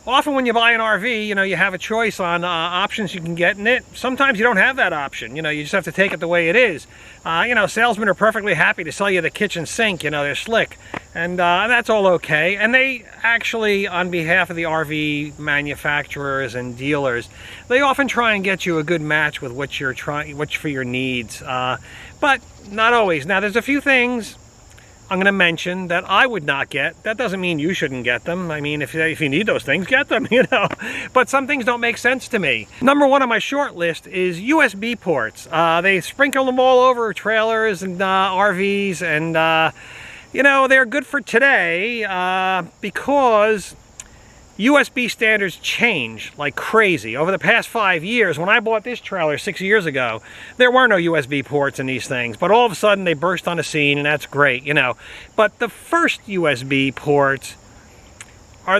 often when you buy an RV, you know, you have a choice on options you can get in it. Sometimes you don't have that option. You know, you just have to take it the way it is. You know, salesmen are perfectly happy to sell you the kitchen sink. You know, they're slick. And that's all okay. And they actually, on behalf of the RV manufacturers and dealers, they often try and get you a good match with what you're trying, what's for your needs. But not always. Now, there's a few things I'm going to mention that I would not get. That doesn't mean you shouldn't get them. I mean, if you need those things, get them, you know. But some things don't make sense to me. Number one on my short list is USB ports. They sprinkle them all over trailers and RVs, and you know, they're good for today because USB standards change like crazy. Over the past 5 years, when I bought this trailer 6 years ago, there were no USB ports in these things, but all of a sudden they burst on the scene, and that's great, you know. But the first USB ports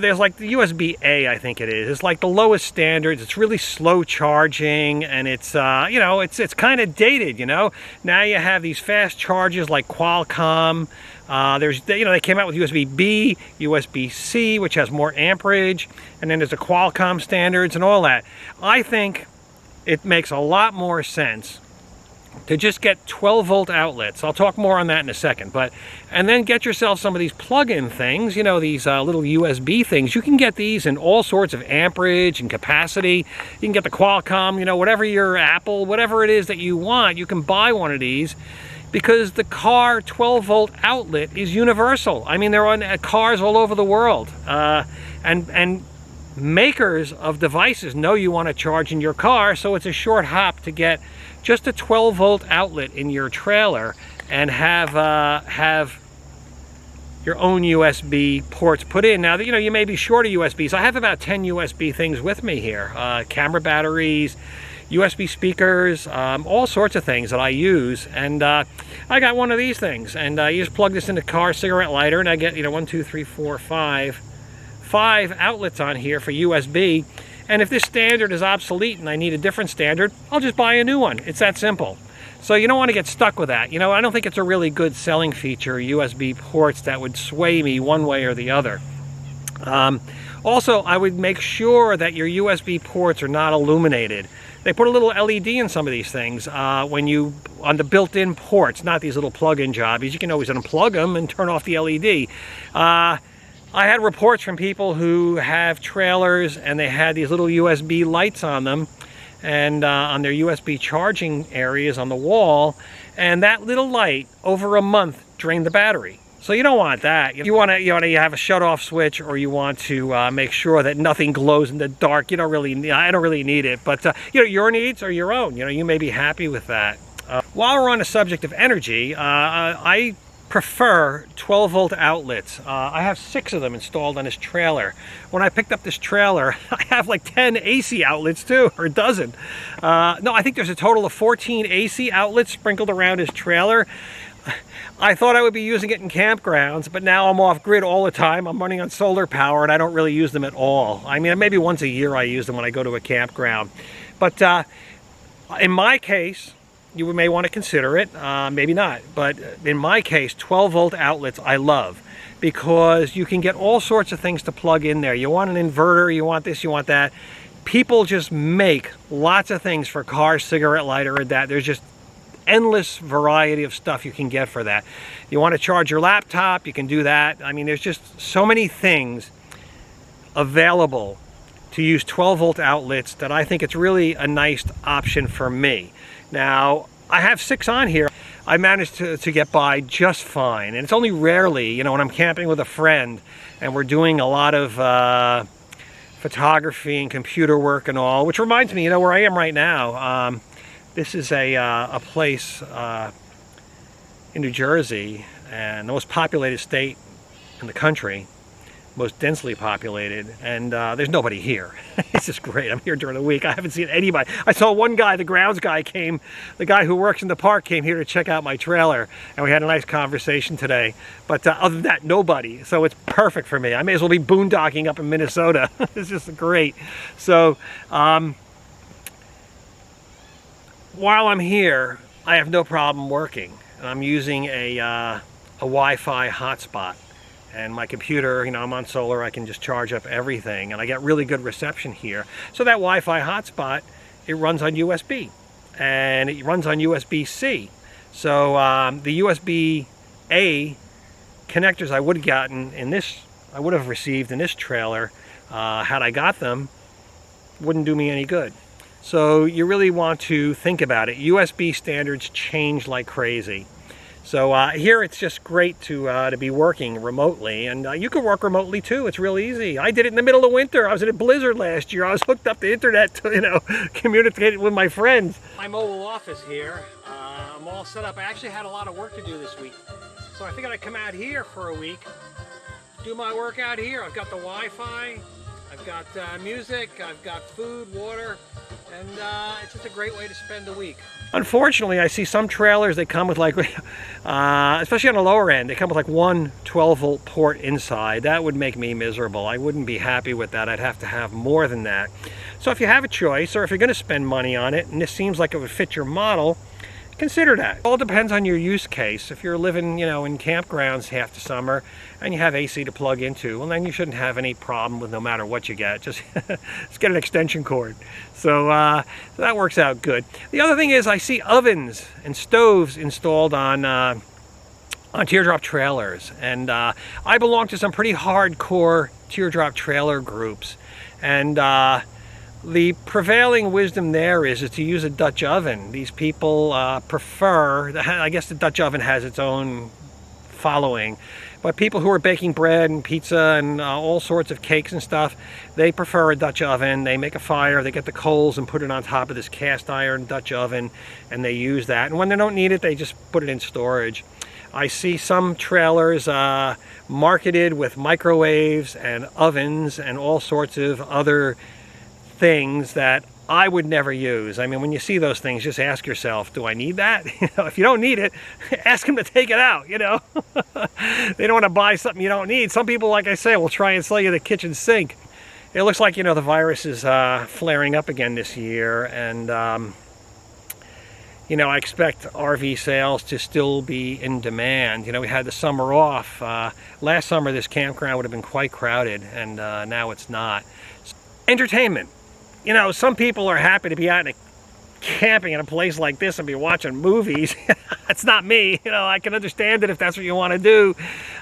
there's like the USB-A, I think it is. It's like the lowest standards. It's really slow charging, and it's you know, it's kind of dated, you know. Now you have these fast chargers like Qualcomm. You know, they came out with USB-B, USB-C, which has more amperage, and then there's the Qualcomm standards and all that. I think it makes a lot more sense to just get 12-volt outlets. I'll talk more on that in a second, and then get yourself some of these plug-in things, you know, these little USB things. You can get these in all sorts of amperage and capacity. You can get the Qualcomm, you know, whatever your Apple, whatever it is that you want, you can buy one of these, because the car 12-volt outlet is universal. I mean, they're on cars all over the world. And makers of devices know you want to charge in your car, so it's a short hop to get just a 12-volt outlet in your trailer and have your own USB ports put in. Now, you know, you may be short of USBs. I have about 10 USB things with me here. Camera batteries, USB speakers, all sorts of things that I use. And I got one of these things. And you just plug this in the car cigarette lighter, and I get, you know, 1, 2, 3, 4, 5 outlets on here for USB. And if this standard is obsolete and I need a different standard, I'll just buy a new one. It's that simple. So you don't want to get stuck with that. You know, I don't think it's a really good selling feature, USB ports that would sway me one way or the other. Also, I would make sure that your USB ports are not illuminated. They put a little LED in some of these things on the built-in ports, not these little plug-in jobbies. You can always unplug them and turn off the LED. I had reports from people who have trailers and they had these little USB lights on them and on their USB charging areas on the wall, and that little light over a month drained the battery. So you don't want that. You want to have a shut-off switch, or you want to make sure that nothing glows in the dark. I don't really need it, but you know, your needs are your own. You know, you may be happy with that. While we're on the subject of energy, I prefer 12-volt outlets. I have 6 of them installed on this trailer. When I picked up this trailer, I have like 10 AC outlets too, or a dozen. No, I think there's a total of 14 AC outlets sprinkled around his trailer. I thought I would be using it in campgrounds, but now I'm off grid all the time. I'm running on solar power, and I don't really use them at all. I mean, maybe once a year I use them when I go to a campground. But in my case, you may want to consider it, maybe not. But in my case, 12-volt outlets I love, because you can get all sorts of things to plug in there. You want an inverter, you want this, you want that. People just make lots of things for cars, cigarette lighter, or that. There's just endless variety of stuff you can get for that. You want to charge your laptop, you can do that. I mean, there's just so many things available to use 12-volt outlets that I think it's really a nice option for me. Now, I have 6 on here. I managed to get by just fine, and it's only rarely, you know, when I'm camping with a friend and we're doing a lot of photography and computer work and all, which reminds me, you know, where I am right now. This is a place in New Jersey, and the most populated state in the country, most densely populated, and there's nobody here. It's just great. I'm here during the week. I haven't seen anybody. I saw one guy, the grounds guy came, the guy who works in the park came here to check out my trailer, and we had a nice conversation today. But other than that, nobody. So it's perfect for me. I may as well be boondocking up in Minnesota. It's just great. So while I'm here, I have no problem working. And I'm using a Wi-Fi hotspot. And my computer, you know, I'm on solar, I can just charge up everything, and I get really good reception here. So that Wi-Fi hotspot, it runs on USB, and it runs on USB-C. So the USB-A connectors I would have gotten in this, I would have received in this trailer, had I got them, wouldn't do me any good. So you really want to think about it. USB standards change like crazy. So here it's just great to be working remotely, and you can work remotely too. It's real easy. I did it in the middle of winter. I was in a blizzard last year. I was hooked up to the internet to, you know, communicate with my friends. My mobile office here, I'm all set up. I actually had a lot of work to do this week, so I figured I'd come out here for a week, do my work out here. I've got the Wi-Fi, I've got music, I've got food, water, and it's just a great way to spend the week. Unfortunately, I see some trailers, they come with like, especially on the lower end, they come with like one 12-volt port inside. That would make me miserable. I wouldn't be happy with that. I'd have to have more than that. So if you have a choice, or if you're going to spend money on it, and this seems like it would fit your model, consider that. It all depends on your use case. If you're living, you know, in campgrounds half the summer and you have AC to plug into, well, then you shouldn't have any problem with no matter what you get. Just get an extension cord. So that works out good. The other thing is I see ovens and stoves installed on teardrop trailers, and I belong to some pretty hardcore teardrop trailer groups, and the prevailing wisdom there is to use a Dutch oven. These people prefer, I guess the Dutch oven has its own following, but people who are baking bread and pizza and all sorts of cakes and stuff, they prefer a Dutch oven. They make a fire, they get the coals and put it on top of this cast iron Dutch oven, and they use that. And when they don't need it, they just put it in storage. I see some trailers marketed with microwaves and ovens and all sorts of other things that I would never use. I mean, when you see those things, just ask yourself, do I need that? You know, if you don't need it, ask them to take it out, you know. They don't want to buy something you don't need. Some people, like I say, will try and sell you the kitchen sink. It looks like, you know, the virus is flaring up again this year, and you know, I expect RV sales to still be in demand. You know, we had the summer off. Last summer, this campground would have been quite crowded, and now it's not. Entertainment. You know, some people are happy to be out camping in a place like this and be watching movies. That's not me. You know, I can understand it if that's what you want to do.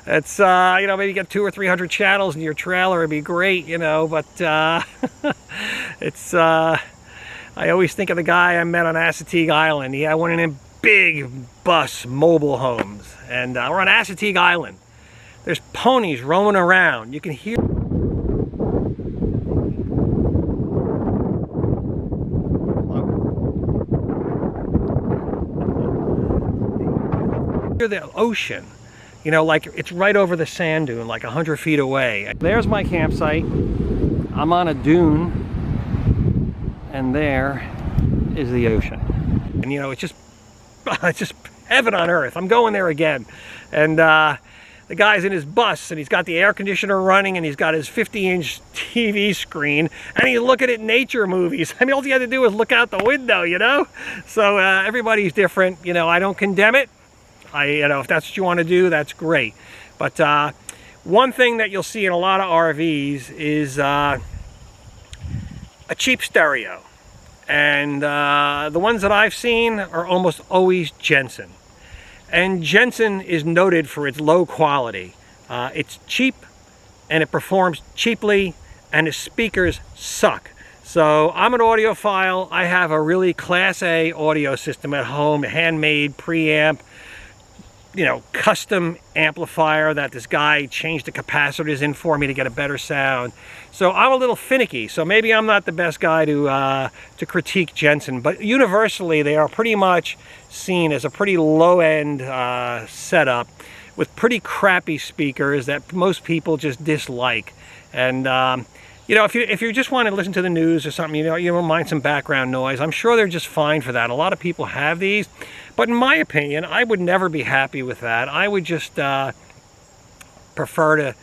It's, you know, maybe get 200 or 300 channels in your trailer. It'd be great, you know, but it's, I always think of the guy I met on Assateague Island. He had one of them big bus mobile homes. And we're on Assateague Island. There's ponies roaming around. You can hear the ocean, you know, like it's right over the sand dune, like 100 feet away. There's my campsite. I'm on a dune, and there is the ocean. And you know, it's just heaven on earth. I'm going there again. And the guy's in his bus, and he's got the air conditioner running, and he's got his 50-inch TV screen, and he's looking at nature movies. I mean, all you have to do is look out the window, you know. So everybody's different. You know, I don't condemn it. You know, if that's what you want to do, that's great. But one thing that you'll see in a lot of RVs is a cheap stereo. And the ones that I've seen are almost always Jensen. And Jensen is noted for its low quality. It's cheap, and it performs cheaply, and its speakers suck. So I'm an audiophile. I have a really Class A audio system at home, handmade preamp, you know, custom amplifier that this guy changed the capacitors in for me to get a better sound. So I'm a little finicky, so maybe I'm not the best guy to critique Jensen, but universally they are pretty much seen as a pretty low-end setup with pretty crappy speakers that most people just dislike. And you know, if you just want to listen to the news or something, you know, you don't mind some background noise, I'm sure they're just fine for that. A lot of people have these, but in my opinion, I would never be happy with that. I would just prefer to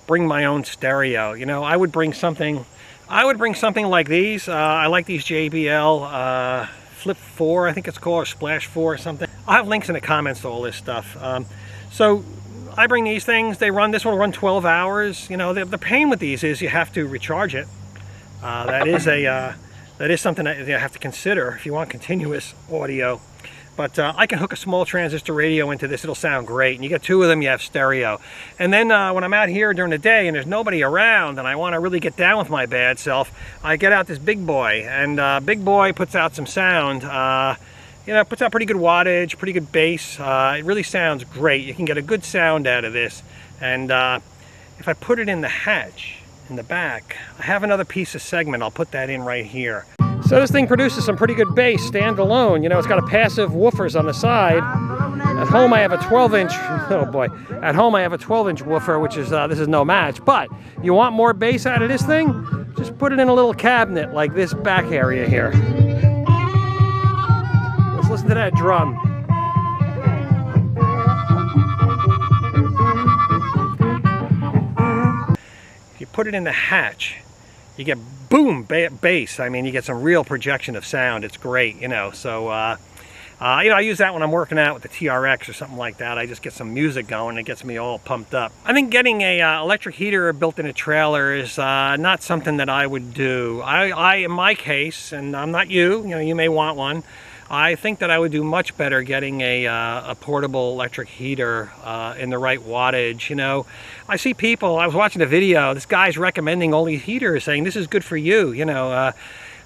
bring my own stereo. You know, I would bring something like these. I like these JBL Flip 4, I think it's called, or Splash 4 or something. I'll have links in the comments to all this stuff. So I bring these things, this will run 12 hours. You know, the pain with these is you have to recharge it. That is something that you have to consider if you want continuous audio. But I can hook a small transistor radio into this, it'll sound great. And you get 2 of them, you have stereo. And then when I'm out here during the day and there's nobody around and I want to really get down with my bad self, I get out this big boy. And big boy puts out some sound. You know, it puts out pretty good wattage, pretty good bass. It really sounds great. You can get a good sound out of this. And if I put it in the hatch, in the back, I have another piece of segment. I'll put that in right here. So this thing produces some pretty good bass, standalone. You know, it's got a passive woofers on the side. At home I have a 12-inch, oh boy. At home I have a 12-inch woofer, which is, this is no match. But you want more bass out of this thing? Just put it in a little cabinet like this back area here. Let's listen to that drum. If you put it in the hatch, you get boom bass. I mean, you get some real projection of sound. It's great, you know. So, you know, I use that when I'm working out with the TRX or something like that. I just get some music going. It gets me all pumped up. I think getting a electric heater built in a trailer is not something that I would do. In my case, and I'm not you know, you may want one. I think that I would do much better getting a portable electric heater in the right wattage. You know, I see people, I was watching a video, this guy's recommending all these heaters, saying this is good for you. You know,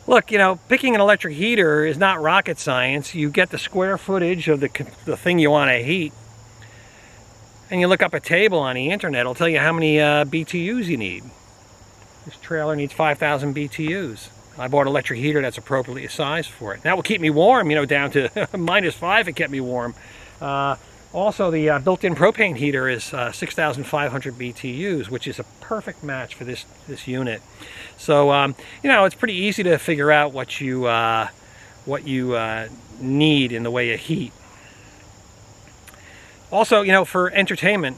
look, you know, picking an electric heater is not rocket science. You get the square footage of the thing you want to heat, and you look up a table on the internet, it'll tell you how many BTUs you need. This trailer needs 5,000 BTUs. I bought an electric heater that's appropriately sized for it. That will keep me warm, you know, down to -5. It kept me warm. Also, the built-in propane heater is 6,500 BTUs, which is a perfect match for this unit. So, you know, it's pretty easy to figure out what you need in the way of heat. Also, you know, for entertainment,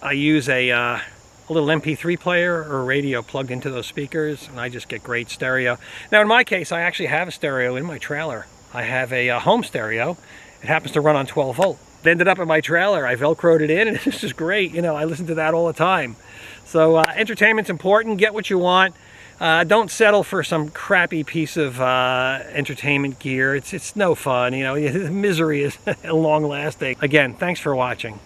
I use a little MP3 player or radio plugged into those speakers, and I just get great stereo. Now in my case, I actually have a stereo in my trailer. I have a home stereo. It happens to run on 12 volt. It ended up in my trailer. I velcroed it in, and it's just great. You know, I listen to that all the time. So entertainment's important. Get what you want. Don't settle for some crappy piece of entertainment gear. It's no fun. You know, misery is long lasting. Again, thanks for watching.